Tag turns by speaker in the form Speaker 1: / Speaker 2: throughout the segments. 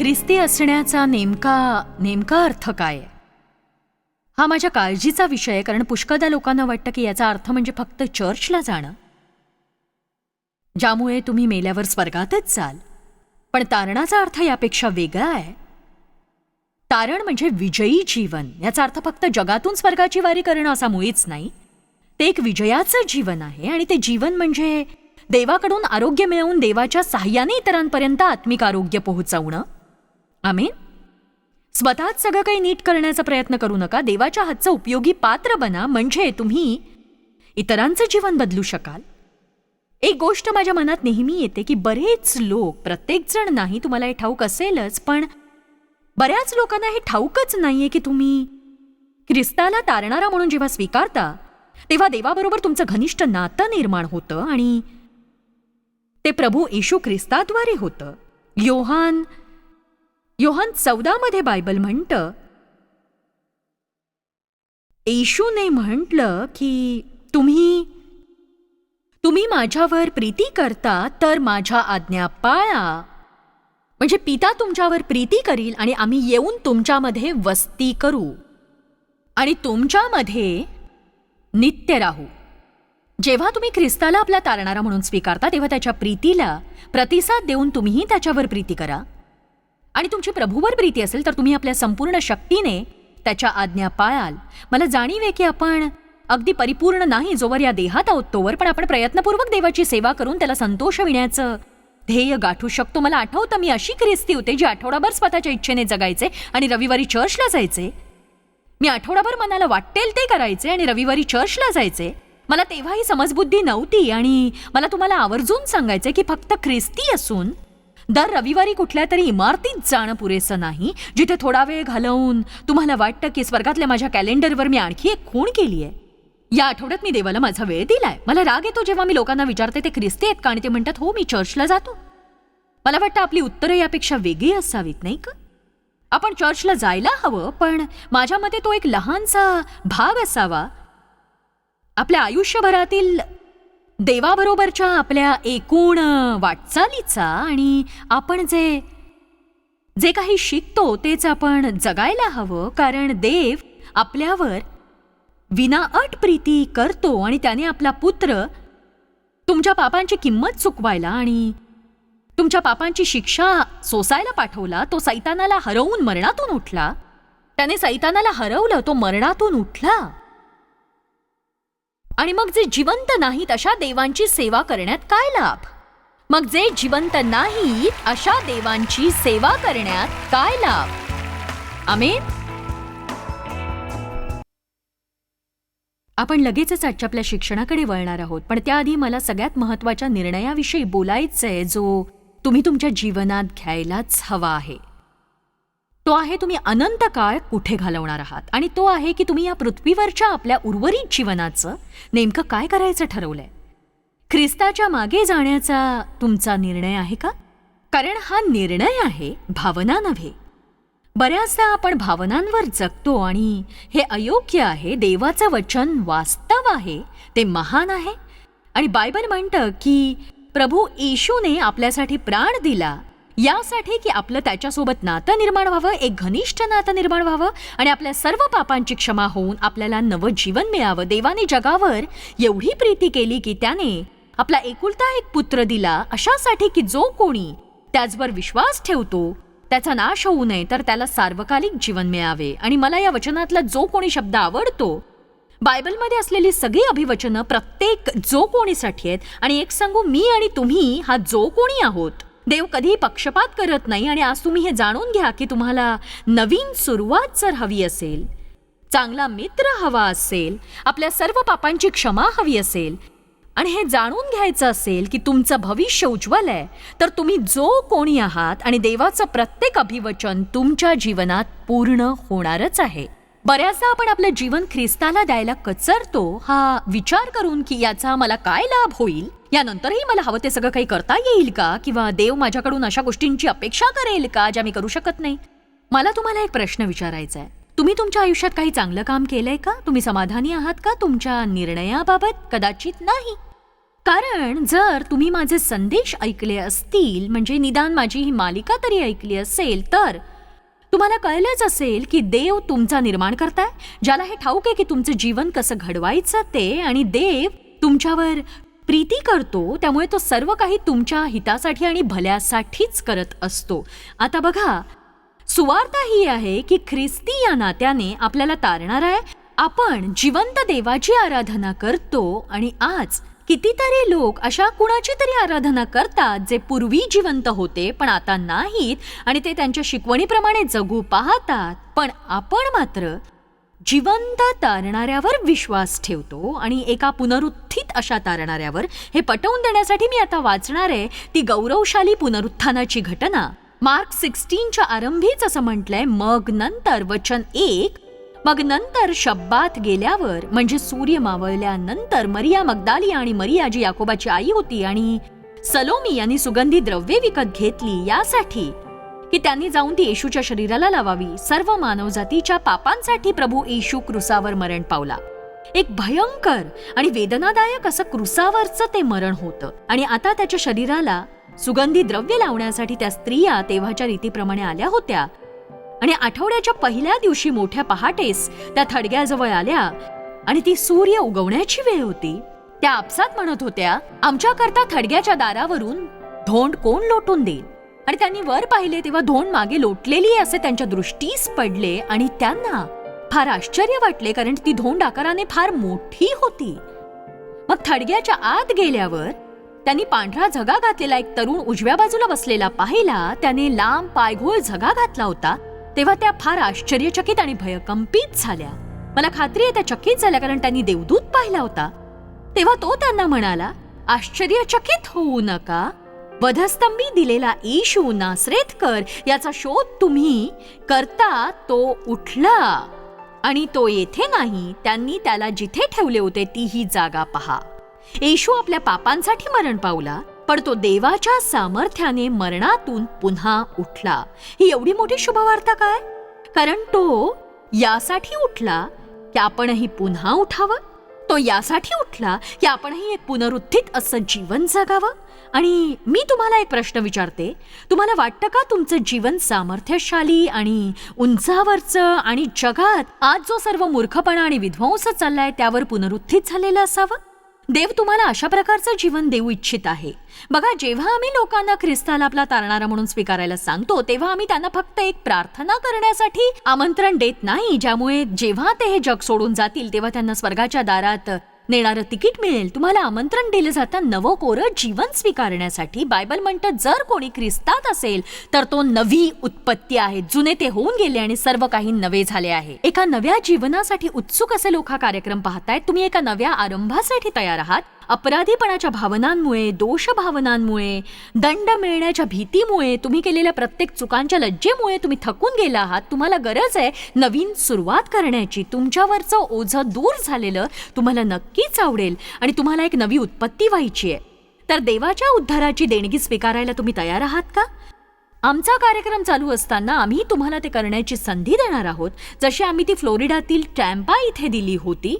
Speaker 1: ख्रिस्ती असण्याचा नेमका अर्थ काय आहे? हा माझ्या काळजीचा विषय आहे, कारण पुष्कळदा लोकांना वाटतं की याचा अर्थ म्हणजे फक्त चर्चला जाणं, ज्यामुळे तुम्ही मेल्यावर स्वर्गातच जाल. पण तारणाचा अर्थ यापेक्षा वेगळा आहे. तारण म्हणजे विजयी जीवन. याचा अर्थ फक्त जगातून स्वर्गाची वारी करणं असा मुळीच नाही. ते एक विजयाचं जीवन आहे, आणि ते जीवन म्हणजे देवाकडून आरोग्य मिळवून देवाच्या साह्याने इतरांपर्यंत आत्मिक आरोग्य पोहोचवणं. आमेन. स्वतःच सगळं काही नीट करण्याचा प्रयत्न करू नका. देवाच्या हातचं उपयोगी पात्र बना, म्हणजे तुम्ही इतरांचं जीवन बदलू शकाल. एक गोष्ट माझ्या मनात नेहमी येते की बरेच लोक, प्रत्येक जण नाही, तुम्हाला हे ठाऊक असेलच, पण बऱ्याच लोकांना हे ठाऊकच नाहीये की तुम्ही ख्रिस्ताला तारणारा म्हणून जेव्हा स्वीकारता तेव्हा देवाबरोबर तुमचं घनिष्ठ नातं निर्माण होतं, आणि ते प्रभू येशू ख्रिस्ताद्वारे होतं. योहान 14 मध्ये बायबल म्हणतं, येशूने म्हटलं की तुम्ही माझ्यावर प्रीती करता तर माझ्या आज्ञा पाळा. म्हणजे पिता तुमच्यावर प्रीती करील आणि आम्ही येऊन तुमच्यामध्ये वस्ती करू आणि तुमच्यामध्ये नित्य राहू. जेव्हा तुम्ही ख्रिस्ताला आपला तारणारा म्हणून स्वीकारता तेव्हा त्याच्या प्रीतीला प्रतिसाद देऊन तुम्हीही त्याच्यावर प्रीती करा. आणि तुमची प्रभूवर प्रीती असेल तर तुम्ही आपल्या संपूर्ण शक्तीने त्याच्या आज्ञा पाळाल. मला जाणीव आहे की आपण अगदी परिपूर्ण नाही जोवर या देहात आहोत तोवर, पण आपण प्रयत्नपूर्वक देवाची सेवा करून त्याला संतोष विण्याचं ध्येय गाठू शकतो. मला आठवतं, मी अशी ख्रिस्ती होते जी आठवडाभर स्वतःच्या इच्छेने जगायचे आणि रविवारी चर्चला जायचे. मी आठवडाभर मनाला वाटेल ते करायचे आणि रविवारी चर्चला जायचे. मला तेव्हाही समजबुद्धी नव्हती, आणि मला तुम्हाला आवर्जून सांगायचे की फक्त ख्रिस्ती असून दर रविवारी कुठल्या तरी इमारतीत जाणं पुरेसं नाही, जिथे थोडा वेळ घालवून तुम्हाला वाटतं की स्वर्गातल्या माझ्या कॅलेंडरवर मी आणखी एक खूण केली आहे. या आठवड्यात मी देवाला माझा वेळ दिलाय. मला राग येतो जेव्हा मी लोकांना विचारते ते ख्रिस्ती आहेत का, आणि ते म्हणतात हो मी चर्चला जातो. मला वाटतं आपली उत्तरं यापेक्षा वेगळी असावीत, नाही का? आपण चर्चला जायला हवं, पण माझ्या मते तो एक लहानसा भाग असावा आपल्या आयुष्यभरातील देवाबरोबरच्या आपल्या एकूण वाटचालीचा. आणि आपण जे काही शिकतो तेच आपण जगायला हवं, कारण देव आपल्यावर विनाअट प्रीती करतो आणि त्याने आपला पुत्र तुमच्या पापांची किंमत चुकवायला आणि तुमच्या पापांची शिक्षा सोसायला पाठवला. तो सैतानाला हरवून मरणातून उठला. त्याने सैतानाला हरवलं, तो मरणातून उठला. आणि मग जे जिवंत नाहीत अशा देवांची सेवा करण्यात काय लाभ? मग जे जिवंत नाहीत अशा देवांची सेवा करण्यात काय लाभ? आमेन. आपण लगेचच आजच्या आपल्या शिक्षणाकडे वळणार आहोत, पण त्याआधी मला सगळ्यात महत्त्वाच्या निर्णयाविषयी बोलायचंय जो तुम्ही तुमच्या जीवनात घ्यायलाच हवा आहे. तो आहे तुम्ही अनंत काळ कुठे घालवणार आहात, आणि तो आहे की तुम्ही या पृथ्वीवरच्या आपल्या उर्वरित जीवनाचं नेमकं काय करायचं ठरवलंय. ख्रिस्ताच्या मागे जाण्याचा तुमचा निर्णय आहे का? कारण हा निर्णय आहे, भावना नव्हे. बऱ्याचदा आपण भावनांवर जगतो आणि हे अयोग्य आहे. देवाचं वचन वास्तव आहे, ते महान आहे, आणि बायबल म्हणतं की प्रभू येशूने आपल्यासाठी प्राण दिला यासाठी की आपलं त्याच्यासोबत नातं निर्माण व्हावं, एक घनिष्ठ नातं निर्माण व्हावं, आणि आपल्या सर्व पापांची क्षमा होऊन आपल्याला नवं जीवन मिळावं. देवाने जगावर एवढी प्रीती केली की त्याने आपला एकुलता एक पुत्र दिला, अशासाठी की जो कोणी त्याचवर विश्वास ठेवतो त्याचा नाश होऊ नये, तर त्याला सार्वकालिक जीवन मिळावे. आणि मला या वचनातला जो कोणी शब्द आवडतो. बायबलमध्ये असलेली सगळी अभिवचनं प्रत्येक जो कोणीसाठी आहेत, आणि एक सांगू, मी आणि तुम्ही हा जो कोणी आहोत. देव कधीही पक्षपात करत नाही. आणि आज तुम्ही हे जाणून घ्या की तुम्हाला नवीन सुरुवात जर हवी असेल, चांगला मित्र हवा असेल, आपल्या सर्व पापांची क्षमा हवी असेल, आणि हे जाणून घ्यायचं असेल की तुमचं भविष्य उज्ज्वल आहे, तर तुम्ही जो कोणी आहात आणि देवाचं प्रत्येक अभिवचन तुमच्या जीवनात पूर्ण होणारच आहे. बऱ्याचदा आपण आपलं जीवन ख्रिस्ताला द्यायला कचरतो, हा विचार करून की याचा मला काय लाभ होईल, यानंतरही मला हवं ते सगळं काही करता येईल का, किंवा देव माझ्याकडून अशा गोष्टींची अपेक्षा करेल का ज्या मी करू शकत नाही. मला तुम्हाला एक प्रश्न विचारायचा आहे. तुम्ही तुमच्या आयुष्यात काही चांगलं काम केलंय का? तुम्ही समाधानी आहात का तुमच्या निर्णयाबाबत? कदाचित नाही. कारण जर तुम्ही माझे संदेश ऐकले असतील, म्हणजे निदान माझी ही मालिका तरी ऐकली असेल, तर तुम्हाला कळलंच असेल की देव तुमचा निर्माण करताय, ज्याला हे ठाऊक आहे की तुमचं जीवन कसं घडवायचं ते, आणि देव तुमच्यावर प्रीती करतो, त्यामुळे तो सर्व काही तुमच्या हितासाठी आणि भल्यासाठीच करत असतो. आता बघा, सुवार्ता ही आहे की ख्रिस्ती या नात्याने आपल्याला तारणार आहे. आपण जिवंत देवाची आराधना करतो आणि आज कितीतरी लोक अशा कुणाची तरी आराधना करतात जे पूर्वी जिवंत होते पण आता नाहीत, आणि ते त्यांच्या शिकवणीप्रमाणे जगू पाहतात. पण आपण मात्र जिवंत तारणाऱ्यावर विश्वास ठेवतो आणि एका पुनरुत्थित अशा तारणाऱ्यावर. हे पटवून देण्यासाठी मी आता वाचणार आहे ती गौरवशाली पुनरुत्थानाची घटना. मार्क 16च्या आरंभीच असं म्हटलंय, मग नंतर वचन 1, मग नंतर शब्बात गेल्यावर, म्हणजे सूर्य मावळल्यानंतर मरिया मगदालिया आणि मरिया जी याकोबाची आई होती आणि सलोमी यांनी सुगंधी द्रव्ये विकत घेतली यासाठी की त्यांनी जाऊन ती येशूच्या शरीराला लावावी. सर्व मानवजातीच्या पापांसाठी प्रभू येशू क्रुसावर मरण पावला. एक भयंकर आणि वेदनादायक असं क्रुसावरचं ते मरण होतं. आणि आता त्याच्या शरीराला सुगंधी द्रव्य लावण्यासाठी त्या स्त्रिया तेव्हाच्या रीतीप्रमाणे आल्या होत्या. आणि आठवड्याच्या पहिल्या दिवशी मोठ्या पहाटेस त्या थडग्याजवळ आल्या आणि ती सूर्य उगवण्याची वेळ होती. त्या आपसात म्हणत होत्या, आमच्याकरता थडग्याच्या दारावरून धोंड कोण लोटून देईल. आणि त्यांनी वर पाहिले तेव्हा धोंड मागे लोटलेली असे त्यांच्या दृष्टीस पडले आणि त्यांना फार आश्चर्य वाटले, कारण ती धोंड आकाराने फार मोठी होती. मग थडग्याच्या आत गेल्यावर त्यांनी पांढरा झगा घातलेला एक तरुण उजव्या बाजूला बसलेला पाहिला. त्याने लांब पायघोळ झगा घातला होता. तेव्हा त्या फार आश्चर्यचकित आणि भयकंपित झाल्या. मला खात्री आहे त्या चकित झाल्या, कारण त्यांनी देवदूत पाहिला होता. तेव्हा तो त्यांना म्हणाला, आश्चर्यचकित होऊ नका. वधस्तंभी दिलेला येशू नासरेतकर याचा शोध तुम्ही करता, तो उठला आणि तो येथे नाही. त्यांनी त्याला जिथे ठेवले होते ती ही जागा पहा. येशू आपल्या पापांसाठी मरण पावला, पण तो देवाच्या सामर्थ्याने मरणातून पुन्हा उठला. ही एवढी मोठी शुभवार्ता काय? कारण तो यासाठी उठला की आपणही पुन्हा उठावं. तो यासाठी उठला की आपणही एक पुनरुत्थित असं जीवन जगावं. आणि मी तुम्हाला एक प्रश्न विचारते, तुम्हाला वाटतं का तुमचं जीवन सामर्थ्यशाली आणि उंचावरचं आणि जगात आज जो सर्व मूर्खपणा आणि विध्वंस चाललाय त्यावर पुनरुत्थित झालेलं असावं? देव तुम्हाला अशा प्रकारचं जीवन देऊ इच्छित आहे. बघा, जेव्हा आम्ही लोकांना ख्रिस्ताला आपला तारणारा म्हणून स्वीकारायला सांगतो तेव्हा आम्ही त्यांना फक्त एक प्रार्थना करण्यासाठी आमंत्रण देत नाही, ज्यामुळे जेव्हा ते हे जग सोडून जातील तेव्हा त्यांना स्वर्गाच्या दारात नेणारं तिकीट मिळेल. तुम्हाला आमंत्रण दिलं जातं नवं कोरं जीवन स्वीकारण्यासाठी. बायबल म्हणतं, जर कोणी ख्रिस्तात असेल तर तो नवी उत्पत्ती आहे. जुने ते होऊन गेले आणि सर्व काही नवे झाले आहे. एका नव्या जीवनासाठी उत्सुक असे लोक हा कार्यक्रम पाहतायत. तुम्ही एका नव्या आरंभासाठी तयार आहात. अपराधीपणाच्या भावनांमुळे, दोष भावनांमुळे, दंड मिळण्याच्या भीतीमुळे, तुम्ही केलेल्या प्रत्येक चुकांच्या लज्जेमुळे तुम्ही थकून गेला आहात. तुम्हाला गरज आहे नवीन सुरुवात करण्याची. तुमच्यावरचं ओझं दूर झालेलं तुम्हाला नक्कीच आवडेल आणि तुम्हाला एक नवी उत्पत्ती व्हायची आहे. तर देवाच्या उद्धाराची देणगी स्वीकारायला तुम्ही तयार आहात का? आमचा कार्यक्रम चालू असताना आम्ही तुम्हाला ते करण्याची संधी देणार आहोत, जशी आम्ही ती फ्लोरिडातील टॅम्पा इथे दिली होती.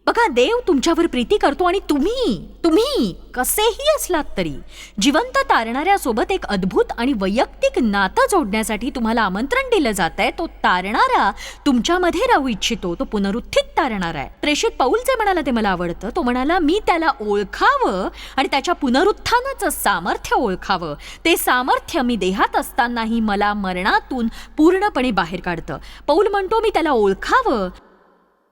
Speaker 1: बघा, देव तुमच्यावर प्रीती करतो आणि तुम्ही कसेही असलात तरी जिवंत तारणाऱ्यासोबत एक अद्भुत आणि वैयक्तिक नातं जोडण्यासाठी तुम्हाला आमंत्रण दिलं जात आहे. तो तारणारा तुमच्यामध्ये राहू इच्छितो. तो पुनरुत्थित तारणारा आहे. प्रेषित पौल जे म्हणाला ते मला आवडतं. तो म्हणाला, मी त्याला ओळखावं आणि त्याच्या पुनरुत्थानाचं सामर्थ्य ओळखावं. ते सामर्थ्य मी देहात असतानाही मला मरणातून पूर्णपणे बाहेर काढतं. पौल म्हणतो, मी त्याला ओळखावं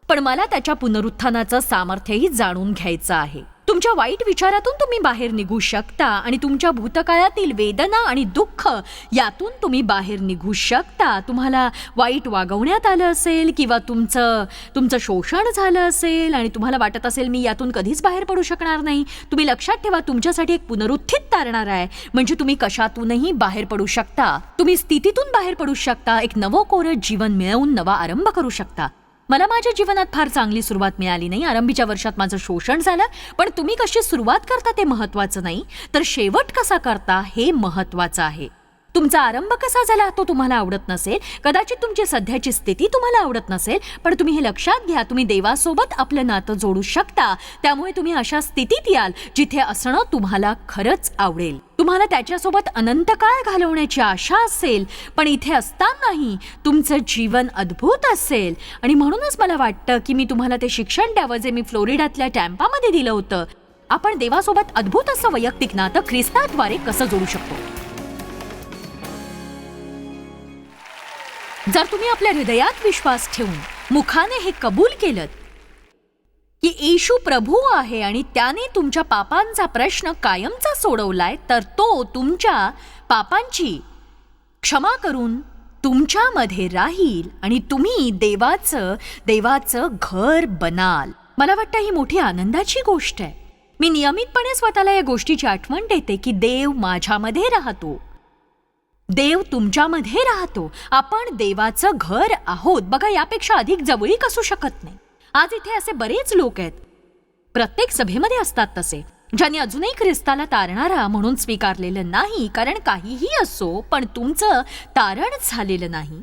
Speaker 1: पण मला त्याच्या पुनरुत्थानाचं सामर्थ्यही जाणून घ्यायचं आहे. तुमच्या वाईट विचारातून तुम्ही बाहेर निघू शकता आणि तुमच्या भूतकाळातील वेदना आणि दुःख यातून तुम्ही बाहेर निघू शकता. तुम्हाला वाईट वागवण्यात आलं असेल किंवा तुमचं शोषण झालं असेल आणि तुम्हाला वाटत असेल मी यातून कधीच बाहेर पडू शकणार नाही. तुम्ही लक्षात ठेवा, तुमच्यासाठी एक पुनरुत्थित तारणार आहे, म्हणजे तुम्ही कशातूनही बाहेर पडू शकता. तुम्ही स्थितीतून बाहेर पडू शकता. एक नवं कोरं जीवन मिळवून नवा आरंभ करू शकता. मला माझ्या जीवनात फार चांगली सुरुवात मिळाली नाही. आरंभीच्या वर्षात माझं शोषण झालं. पण तुम्ही कशी सुरुवात करता ते महत्वाचं नाही, तर शेवट कसा करता हे महत्वाचं आहे. तुमचा आरंभ कसा झाला तो तुम्हाला आवडत नसेल, कदाचित तुमची सध्याची स्थिती तुम्हाला आवडत नसेल, पण तुम्ही हे लक्षात घ्या, तुम्ही देवासोबत आपलं नातं जोडू शकता. त्यामुळे तुम्ही अशा स्थितीत याल जिथे असणं तुम्हाला खरंच आवडेल. तुम्हाला त्याच्यासोबत अनंत काळ घालवण्याची आशा असेल, पण इथे असतानाही तुमचं जीवन अद्भुत असेल. आणि म्हणूनच मला वाटतं की मी तुम्हाला ते शिक्षण द्यावं जे मी फ्लोरिडातल्या टॅम्पामध्ये दिलं होतं. आपण देवासोबत अद्भुत असं वैयक्तिक नातं ख्रिस्ताद्वारे कसं जोडू शकतो. जर तुम्ही आपल्या हृदयात विश्वास ठेवून मुखाने हे कबूल केलं की येशू प्रभू आहे आणि त्याने तुमच्या पापांचा प्रश्न कायमचा सोडवलाय, तर तो तुमच्या पापांची क्षमा करून तुमच्यामध्ये राहील आणि तुम्ही देवाचं घर बनाल. मला वाटतं ही मोठी आनंदाची गोष्ट आहे. मी नियमितपणे स्वतःला या गोष्टीची आठवण देते की देव माझ्यामध्ये राहतो, देव तुमच्यामध्ये राहतो. आपण देवाचं घर आहोत. बघा, यापेक्षा अधिक जवळीक असू शकत नाही. आज इथे असे बरेच लोक आहेत, प्रत्येक सभेमध्ये असतात तसे, ज्यांनी अजूनही ख्रिस्ताला तारणारा म्हणून स्वीकारलेलं नाही. कारण काहीही असो, पण तुमचं तारण झालेलं नाही.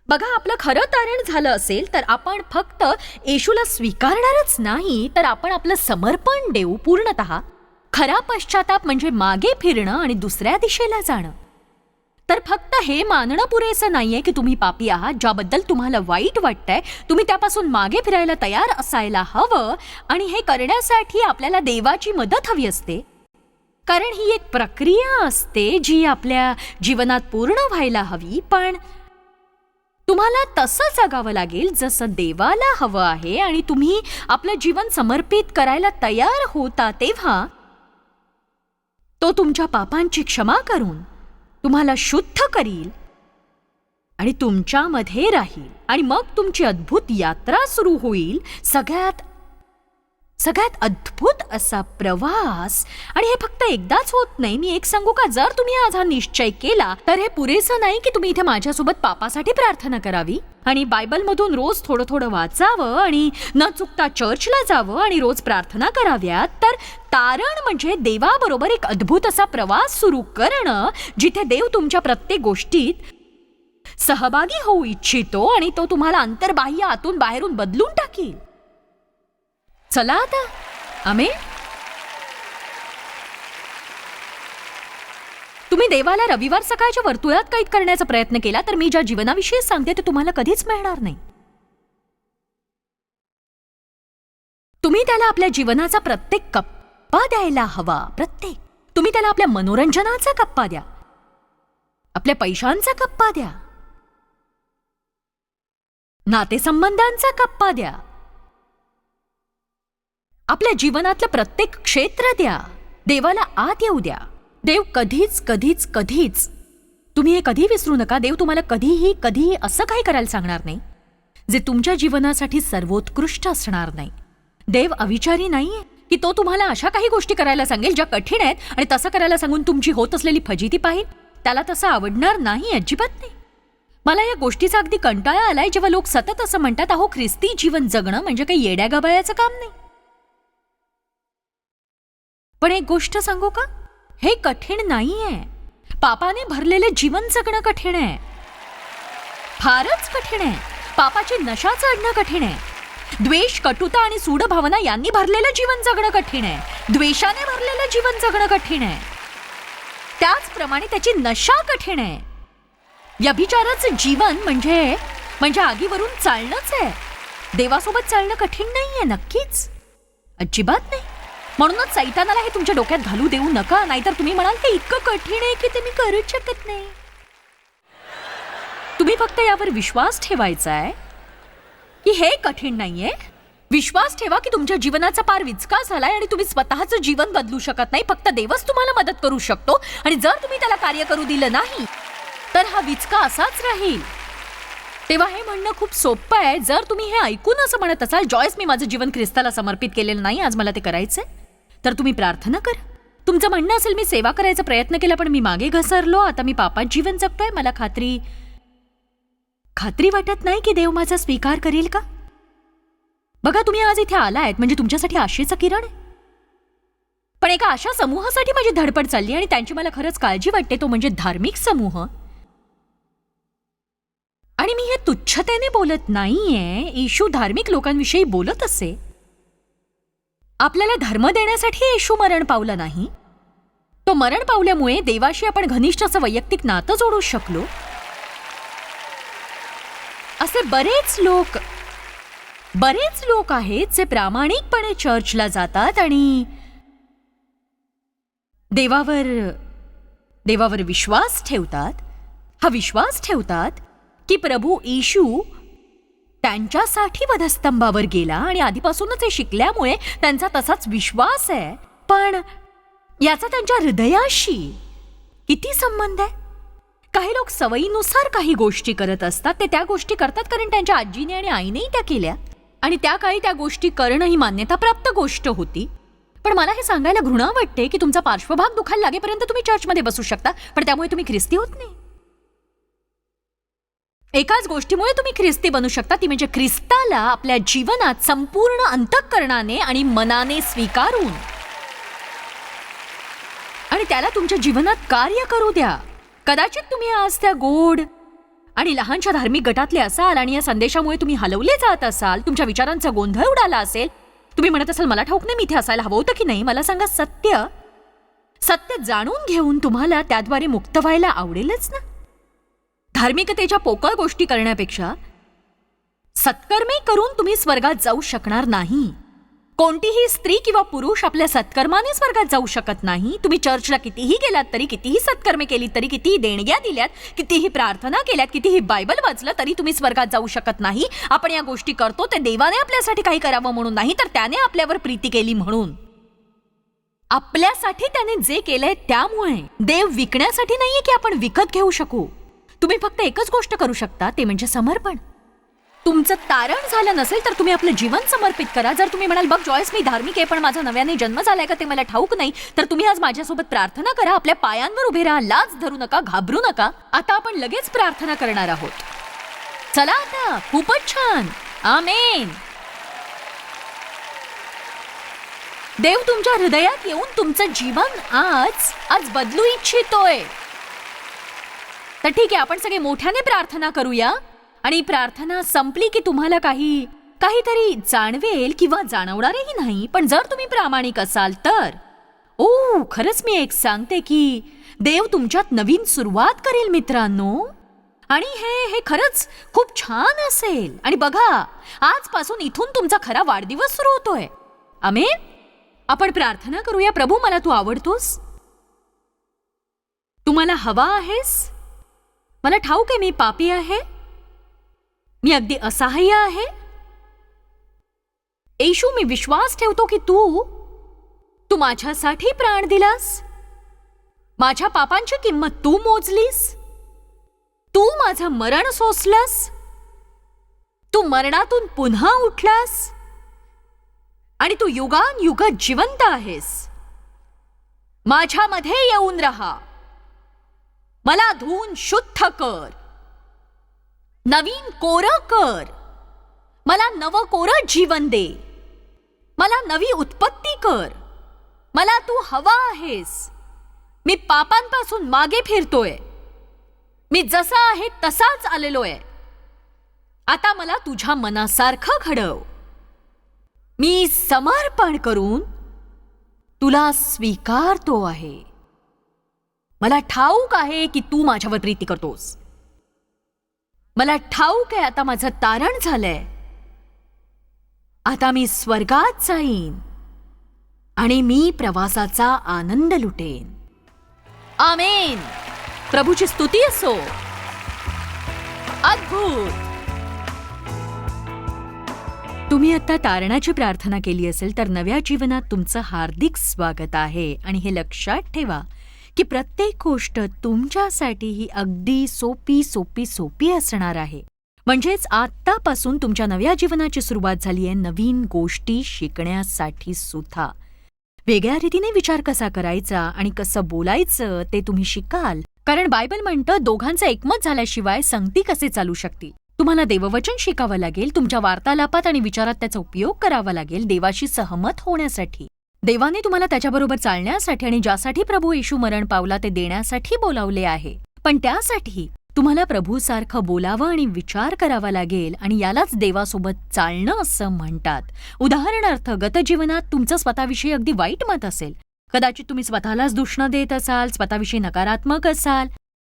Speaker 1: बघा, आपलं खरं तारण झालं असेल तर आपण फक्त येशूला स्वीकारणारच नाही, तर आपण आपलं समर्पण देऊ पूर्णतः. खरा पश्चाताप म्हणजे मागे फिरणं आणि दुसऱ्या दिशेला जाणं. तर फक्त हे मानणं पुरेसं नाहीये की तुम्ही पापी आहात, ज्याबद्दल तुम्हाला वाईट वाटतंय. तुम्ही त्यापासून मागे फिरायला तयार असायला हवं. आणि हे करण्यासाठी आपल्याला देवाची मदत हवी असते, कारण ही एक प्रक्रिया असते जी आपल्या जीवनात पूर्ण व्हायला हवी. पण तुम्हाला तसं जगावं लागेल जसं देवाला हवं आहे. आणि तुम्ही आपलं जीवन समर्पित करायला तयार होता तेव्हा तो तुमच्या पापांची क्षमा करून तुम्हाला शुद्ध करील आणि तुमच्यामध्ये राहील. आणि मग तुमची अद्भुत यात्रा सुरू होईल, सगळ्यात अद्भुत असा प्रवास. आणि हे फक्त एकदाच होत नाही. मी एक सांगू का, जर तुम्ही आज हा निश्चय केला तर हे पुरेसं नाही की तुम्ही इथे माझ्यासोबत पापासाठी प्रार्थना करावी आणि बायबलमधून रोज थोडं थोडं वाचावं आणि न चुकता चर्चला जावं आणि रोज प्रार्थना कराव्यात. तर तारण म्हणजे देवाबरोबर एक अद्भुत असा प्रवास सुरू करणं, जिथे देव तुमच्या प्रत्येक गोष्टीत सहभागी होऊ इच्छितो आणि तो तुम्हाला अंतर्बाह्य आतून बाहेरून बदलून टाकील. चला आता, आमेन. तुम्ही देवाला रविवार सकाळच्या वर्तुळात कैद करण्याचा प्रयत्न केला तर मी ज्या जीवनाविषयी सांगते ते तुम्हाला कधीच मिळणार नाही. तुम्ही त्याला आपल्या जीवनाचा प्रत्येक कप्पा द्यायला हवा. प्रत्येक. तुम्ही त्याला आपल्या मनोरंजनाचा कप्पा द्या, आपल्या पैशांचा कप्पा द्या, नातेसंबंधांचा कप्पा द्या, आपल्या जीवनातलं प्रत्येक क्षेत्र द्या. देवाला आत येऊ द्या. देव कधीच कधीच कधीच, तुम्ही हे कधी विसरू नका, देव तुम्हाला कधीही असं काही करायला सांगणार नाही जे तुमच्या जीवनासाठी सर्वोत्कृष्ट असणार नाही. देव अविचारी नाहीये की तो तुम्हाला अशा काही गोष्टी करायला सांगेल ज्या कठीण आहेत आणि तसं करायला सांगून तुमची होत असलेली फजिती पाहिल. त्याला तसं आवडणार नाही, अजिबात नाही. मला या गोष्टीचा अगदी कंटाळा आलाय जेव्हा लोक सतत असं म्हणतात, अहो ख्रिस्ती जीवन जगणं म्हणजे काही येड्या गबाळ्याचं काम नाही. पण एक गोष्ट सांगू का, हे कठीण नाहीये. पापाने भरलेले जीवन जगणं कठीण आहे, फारच कठीण आहे. पापाची नशा चढणं कठीण आहे. द्वेष, कटुता आणि सूड भावना यांनी भरलेलं जीवन जगणं कठीण आहे. द्वेषाने भरलेलं जीवन जगणं कठीण आहे. त्याचप्रमाणे त्याची नशा कठीण आहे. व्यभिचाराचं जीवन म्हणजे आगीवरून चालणंच आहे. देवासोबत चालणं कठीण नाहीये, नक्कीच, अजिबात नाही. म्हणूनच सैतानाला हे तुमच्या डोक्यात घालू देऊ नका, नाहीतर तुम्ही म्हणाल ते इतकं कठीण आहे की ते मी करूच शकत नाही. तुम्ही फक्त यावर विश्वास ठेवायचा आहे की हे कठीण नाहीये. विश्वास ठेवा की तुमच्या जीवनाचा पार विचका झालाय आणि तुम्ही स्वतःचं जीवन बदलू शकत नाही. फक्त देवच तुम्हाला मदत करू शकतो. आणि जर तुम्ही त्याला कार्य करू दिलं नाही तर हा विचका असाच राहील. तेव्हा हे म्हणणं खूप सोपं आहे. जर तुम्ही हे ऐकून असं म्हणत असाल, जॉयस मी माझं जीवन ख्रिस्ताला समर्पित केलेलं नाही, आज मला ते करायचंय, तर तुम्ही प्रार्थना करा. तुमचं म्हणणं असेल, मी सेवा करायचा प्रयत्न केला पण मी मागे घसरलो, आता मी पापात जीवन जगतोय, मला खात्री वाटत नाही की देव माझा स्वीकार करेल का. बघा, तुम्ही आज इथे आलायत म्हणजे तुमच्यासाठी आशेचं किरण आहे. पण एका अशा समूहासाठी माझी धडपड चालली आणि त्यांची मला खरंच काळजी वाटते, तो म्हणजे धार्मिक समूह. आणि मी हे तुच्छतेने बोलत नाहीये. येशू धार्मिक लोकांविषयी बोलत असे. आपल्याला धर्म देण्यासाठी येशू मरण पावला नाही. तो मरण पावल्यामुळे देवाशी आपण घनिष्ठ असं वैयक्तिक नातं जोडू शकलो. असे बरेच लोक आहेत जे प्रामाणिकपणे चर्चला जातात आणि देवावर विश्वास ठेवतात. हा विश्वास ठेवतात की प्रभू येशू त्यांच्यासाठी वधस्तंभावर गेला आणि आधीपासूनच हे शिकल्यामुळे त्यांचा तसाच विश्वास आहे. पण याचा त्यांच्या हृदयाशी किती संबंध आहे? काही लोक सवयीनुसार काही गोष्टी करत असतात. ते त्या गोष्टी करतात कारण त्यांच्या आजीने आणि आईनेही त्या केल्या आणि त्या काळी त्या गोष्टी करणं ही मान्यताप्राप्त गोष्ट होती. पण मला हे सांगायला घृणा वाटते की तुमचा पार्श्वभाग दुखायला लागेपर्यंत तुम्ही चर्चमध्ये बसू शकता, पण त्यामुळे तुम्ही ख्रिस्ती होत नाही. एकाच गोष्टीमुळे तुम्ही ख्रिस्ती बनू शकता, ती म्हणजे ख्रिस्ताला आपल्या जीवनात संपूर्ण अंतःकरणाने आणि मनाने स्वीकारून आणि त्याला तुमच्या जीवनात कार्य करू द्या. कदाचित तुम्ही आज त्या गोड आणि लहानशा धार्मिक गटातले असाल आणि या संदेशामुळे तुम्ही हलवले जात असाल. तुमच्या विचारांचा गोंधळ उडाला असेल. तुम्ही म्हणत असाल मला ठाऊक नाही मी इथे असायला हवं होतं की नाही. मला सांगा, सत्य जाणून घेऊन तुम्हाला त्याद्वारे मुक्त व्हायला आवडेलच ना. धार्मिकतेच्या पोकळ गोष्टी करण्यापेक्षा सत्कर्मे करून तुम्ही स्वर्गात जाऊ शकणार नाही. कोणतीही स्त्री किंवा पुरुष आपल्या सत्कर्माने स्वर्गात जाऊ शकत नाही. तुम्ही चर्चला कितीही गेलात तरी, कितीही सत्कर्मे केली तरी, कितीही देणग्या दिल्यात, कितीही प्रार्थना केल्यात, कितीही बायबल वाचलं तरी तुम्ही स्वर्गात जाऊ शकत नाही. आपण या गोष्टी करतो ते देवाने आपल्यासाठी काही करावं म्हणून नाही, तर त्याने आपल्यावर प्रीती केली म्हणून. आपल्यासाठी त्याने जे केलंय त्यामुळे. देव विकण्यासाठी नाहीये की आपण विकत घेऊ शकू. तुम्ही फक्त एकच गोष्ट करू शकता, ते म्हणजे समर्पण. तुमचं तारण झालं नसेल तर तुम्ही आपलं जीवन समर्पित करा. जर तुम्ही म्हणाल बघ जॉयस मी धार्मिक आहे पण माझा नव्याने जन्म झालाय का ते मला ठाऊक नाही, तर तुम्ही आज माझ्यासोबत प्रार्थना करा. आपल्या पायांवर उभे राहा. लाज धरू नका, घाबरू नका. आता आपण लगेच प्रार्थना करणार आहोत. चला आता. खूपच छान. आमेन. देव तुमच्या हृदयात येऊन तुमचं जीवन आज बदलू इच्छितोय. तर ठीक आहे, आपण सगळे मोठ्याने प्रार्थना करूया. आणि प्रार्थना संपली की तुम्हाला काहीतरी जाणवेल किंवा जाणवणारही नाही. पण जर तुम्ही प्रामाणिक असाल तर खरंच मी एक सांगते की देव तुमच्यात नवीन सुरुवात करेल मित्रांनो. आणि हे खरंच खूप छान असेल. आणि बघा, आजपासून इथून तुमचा खरा वाढदिवस सुरू होतोय. आमेन. आपण प्रार्थना करूया. प्रभू मला तू आवडतोस. तू मला हवा आहेस. मला ठाऊक आहे मी पापी आहे. मी अगदी असहाय्य आहे. येशू मी विश्वास ठेवतो की तू माझ्यासाठी प्राण दिलास. माझ्या पापांची किंमत तू मोजलीस. तू माझं मरण सोसलास. तू मरणातून पुन्हा उठलास आणि तू युगान जिवंत आहेस. माझ्यामध्ये येऊन राहा. मला धुवून शुद्ध कर. नवीन कोरं कर. मला नवं कोरं जीवन दे. मला नवी उत्पत्ती कर. मला तू हवा आहेस. मी पापांपासून मागे फिरतोय. मी जसा आहे तसाच आलेलोय. आता मला तुझ्या मनासारखं घडव. मी समर्पण करून तुला स्वीकारतो आहे. मला ठाऊक आहे की तू माझ्यावर प्रीती करतोस. मला ठाऊक आहे आता माझं तारण झालंय. आता मी स्वर्गात जाईन आणि मी प्रवासाचा आनंद लुटेन. आमेन. प्रभूची स्तुती असो. अद्भुत. तुम्ही आता तारणाची प्रार्थना केली असेल तर नव्या जीवनात तुमचं हार्दिक स्वागत आहे. आणि हे लक्षात ठेवा की प्रत्येक गोष्ट तुमच्यासाठी ही अगदी सोपी असणार आहे. म्हणजेच आत्तापासून तुमच्या नव्या जीवनाची सुरुवात झाली आहे. नवीन गोष्टी शिकण्यासाठी सुद्धा. वेगळ्या रीतीने विचार कसा करायचा आणि कसं बोलायचं ते तुम्ही शिकाल. कारण बायबल म्हणतं दोघांचं एकमत झाल्याशिवाय संगती कसे चालू शकतील. तुम्हाला देववचन शिकावं लागेल. तुमच्या वार्तालापात आणि विचारात त्याचा उपयोग करावा लागेल देवाशी सहमत होण्यासाठी. देवाने तुम्हाला त्याच्याबरोबर चालण्यासाठी आणि ज्यासाठी प्रभू येशू मरण पावला ते देण्यासाठी बोलावले आहे. पण त्यासाठी तुम्हाला प्रभूसारखं बोलावं आणि विचार करावा लागेल, आणि यालाच देवासोबत चालणं असं म्हणतात. उदाहरणार्थ, गतजीवनात तुमचं स्वतःविषयी अगदी वाईट मत असेल. कदाचित तुम्ही स्वतःलाच दूषणं देत असाल, स्वतःविषयी नकारात्मक असाल.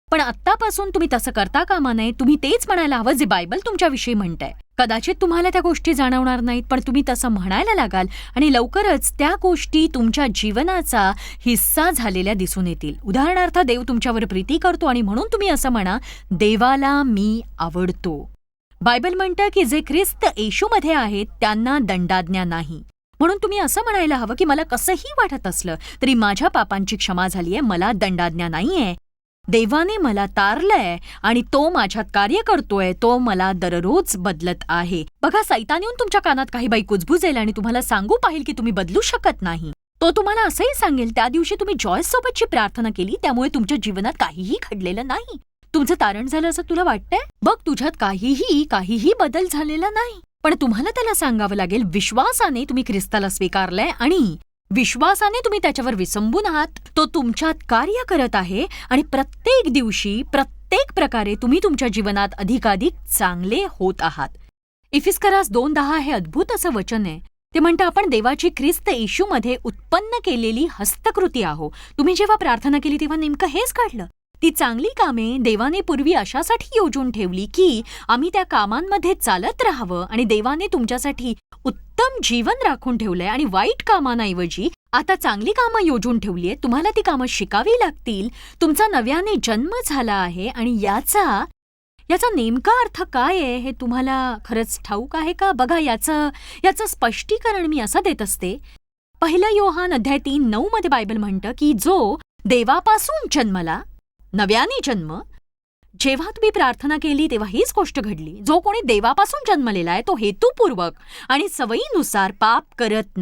Speaker 1: पण आत्तापासून तुम्ही तसं करता कामा नये. तुम्ही तेच म्हणायला हवं जे बायबल तुमच्याविषयी म्हणतंय. कदाचित तुम्हाला त्या गोष्टी जाणवणार नाहीत, पण तुम्ही तसं म्हणायला लागाल आणि लवकरच त्या गोष्टी तुमच्या जीवनाचा हिस्सा झालेल्या दिसून येतील. उदाहरणार्थ, देव तुमच्यावर प्रीती करतो आणि म्हणून तुम्ही असं म्हणा, देवाला मी आवडतो. बायबल म्हणतं की जे ख्रिस्त येशूमध्ये आहेत त्यांना दंडाज्ञा नाही. म्हणून तुम्ही असं म्हणायला हवं की मला कसंही वाटत असलं तरी माझ्या पापांची क्षमा झालीये, मला दंडाज्ञा नाहीये. देवाने मला तारलंय आणि तो माझ्यात कार्य करतोय, तो मला दररोज बदलत आहे. बघा, सैतान येऊन तुमच्या कानात काही बाई कुजबुजेल आणि तुम्हाला सांगू पाहिल की तुम्ही बदलू शकत नाही. तो तुम्हाला असंही सांगेल, त्या दिवशी तुम्ही जॉयस सोबतची प्रार्थना केली त्यामुळे तुमच्या जीवनात काहीही घडलेलं नाही. तुमचं तारण झालं असं तुला वाटतंय? बघ, तुझ्यात काहीही बदल झालेला नाही. पण तुम्हाला त्याला सांगावं लागेल, विश्वासाने तुम्ही ख्रिस्ताला स्वीकारलंय आणि विश्वासाने तुम्ही त्याच्यावर विसंबून आहात. तो तुमच्यात कार्य करत आहे आणि प्रत्येक दिवशी प्रत्येक प्रकारे तुम्ही तुमच्या जीवनात अधिकाधिक चांगले होत आहात. इफिस्करास 2:10 हे अद्भुत असं वचन आहे. ते म्हणतं, आपण देवाची ख्रिस्त येशूमध्ये उत्पन्न केलेली हस्तकृती आहो. तुम्ही जेव्हा प्रार्थना केली तेव्हा नेमकं हेच घडलं. ती चांगली कामे देवाने पूर्वी अशासाठी योजून ठेवली की आम्ही त्या कामांमध्ये चालत राहावं, आणि देवाने तुमच्यासाठी उत्तम जीवन राखून ठेवलंय आणि वाईट कामांऐवजी आता चांगली कामं योजून ठेवलीये. तुम्हाला ती कामं शिकावी लागतील. तुमचा नव्याने जन्म झाला आहे आणि याचा नेमका अर्थ काय आहे हे तुम्हाला खरंच ठाऊक आहे का? बघा, याचं स्पष्टीकरण मी असं देत असते. 1 योहान 3:9 मध्ये बायबल म्हणतं की जो देवापासून जन्मला, नव्याने जन्म, जेव्हा तुम्ही प्रार्थना केली तेव्हा हीच गोष्ट घडली. जो कोणी देवापासून जन्मलेला आहे तो हेतुपूर्वक आणि सवयीनुसार पाप करत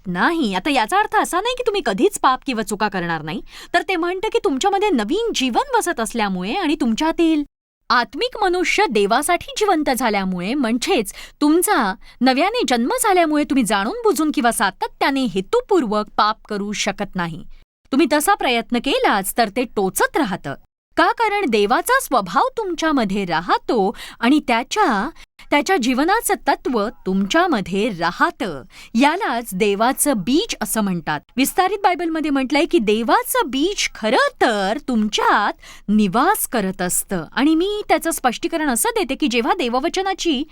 Speaker 1: नाही. आता याचा अर्थ असा नाही की तुम्ही कधीच पाप किंवा चुका करणार नाही, तर ते म्हणतं की तुमच्यामध्ये नवीन जीवन बसत असल्यामुळे आणि तुमच्यातील आत्मिक मनुष्य देवासाठी जिवंत झाल्यामुळे, म्हणजेच तुमचा नव्याने जन्म झाल्यामुळे तुम्ही जाणून बुजून किंवा सातत्याने हेतुपूर्वक पाप करू शकत नाही. तुम्ही तसा प्रयत्न केलाच तर ते टोचत राहतं. का? कारण देवाचा स्वभाव तुमच्यामध्ये राहतो आणि त्याच्या जीवनाचं तत्व तुमच्यामध्ये राहतं. यालाच देवाचं बीज असं म्हणतात. विस्तारित बायबलमध्ये म्हटलंय की देवाचं बीज खरं तर तुमच्यात निवास करत असतं. आणि मी त्याचं स्पष्टीकरण असं देते की जेव्हा देववचनाची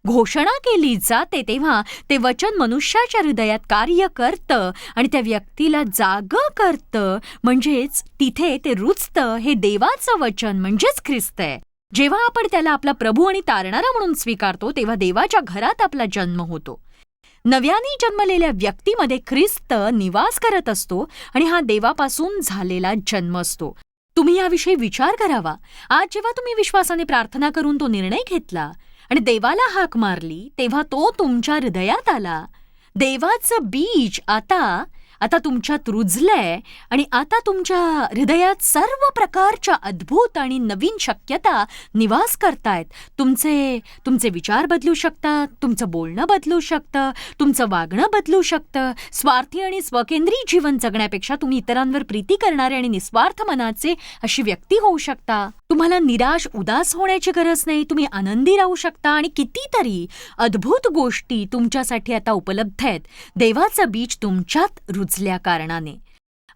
Speaker 1: घोषणा केली जाते तेव्हा ते वचन मनुष्याच्या हृदयात कार्य करतं आणि त्या व्यक्तीला जागं करतं, म्हणजेच तिथे ते रुजतं. हे देवाचं वचन म्हणजेच ख्रिस्त आहे. जेव्हा आपण त्याला आपला प्रभू आणि तारणारा म्हणून स्वीकारतो तेव्हा देवाच्या घरात आपला जन्म होतो. नव्याने जन्मलेल्या व्यक्तीमध्ये ख्रिस्त निवास करत असतो आणि हा देवापासून झालेला जन्म असतो. तुम्ही याविषयी विचार करावा. आज जेव्हा तुम्ही विश्वासाने प्रार्थना करून तो निर्णय घेतला आणि देवाला हाक मारली तेव्हा तो तुमच्या हृदयात आला. देवाचं बीज आता तुमच्यात रुजलंय आणि आता तुमच्या हृदयात सर्व प्रकारच्या अद्भुत आणि नवीन शक्यता निवास करतायत. तुमचे विचार बदलू शकतात, तुमचं बोलणं बदलू शकतं, तुमचं वागणं बदलू शकतं. स्वार्थी आणि स्वकेंद्री जीवन जगण्यापेक्षा तुम्ही इतरांवर प्रीती करणारे आणि निस्वार्थ मनाचे अशी व्यक्ती होऊ शकता. तुम्हाला निराश उदास होण्याची गरज नाही. तुम्ही आनंदी राहू शकता आणि कितीतरी अद्भुत गोष्टी तुमच्यासाठी आता उपलब्ध आहेत देवाचं बीज तुमच्यात रुजल्या कारणाने.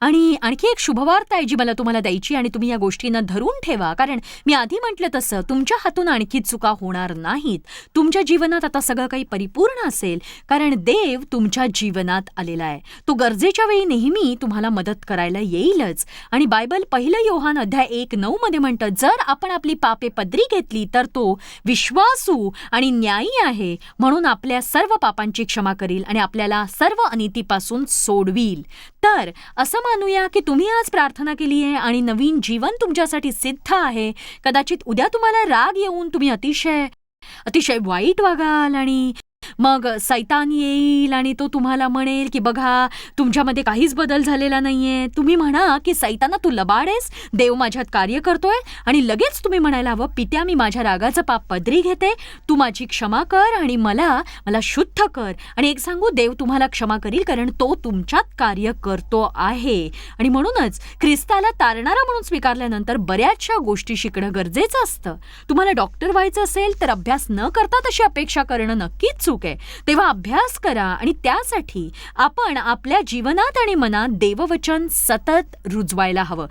Speaker 1: आणि आणखी एक शुभवार्ता आहे जी मला तुम्हाला द्यायची, आणि तुम्ही या गोष्टींना धरून ठेवा. कारण मी आधी म्हटलं तसं तुमच्या हातून आणखी चुका होणार नाहीत. तुमच्या जीवनात आता सगळं काही परिपूर्ण असेल कारण देव तुमच्या जीवनात आलेला आहे. तो गरजेच्या वेळी नेहमी तुम्हाला मदत करायला येईलच. आणि बायबल 1 योहान 1:9 मध्ये म्हणतं, जर आपण आपली पापे पदरी घेतली तर तो विश्वासू आणि न्यायी आहे म्हणून आपल्या सर्व पापांची क्षमा करील आणि आपल्याला सर्व अनितीपासून सोडवील. तर असं मानूया की तुम्ही आज प्रार्थना केली आहे आणि नवीन जीवन तुमच्यासाठी सिद्ध आहे. कदाचित उद्या तुम्हाला राग येऊन तुम्ही अतिशय वाईट वागाल आणि मग सैतान येईल आणि तो तुम्हाला म्हणेल की बघा तुमच्यामध्ये काहीच बदल झालेला नाहीये. तुम्ही म्हणा की सैताना तू लबाड आहेस, देव माझ्यात कार्य करतोय, आणि लगेच तुम्ही म्हणायला हवं पित्या मी माझ्या रागाचं पाप पदरी घेते, तू माझी क्षमा कर आणि मला शुद्ध कर. आणि एक सांगू, देव तुम्हाला क्षमा करील कारण तो तुमच्यात कार्य करतो आहे. आणि म्हणूनच ख्रिस्ताला तारणारा म्हणून स्वीकारल्यानंतर बऱ्याचशा गोष्टी शिकणं गरजेचं असतं. तुम्हाला डॉक्टर व्हायचं असेल तर अभ्यास न करता तशी अपेक्षा करणं नक्कीच चूक आहे. तेव्हा अभ्यास करा आणि त्यासाठी आपण आपल्या जीवनात आणि मनात देववचन सतत रुजवायला हवं.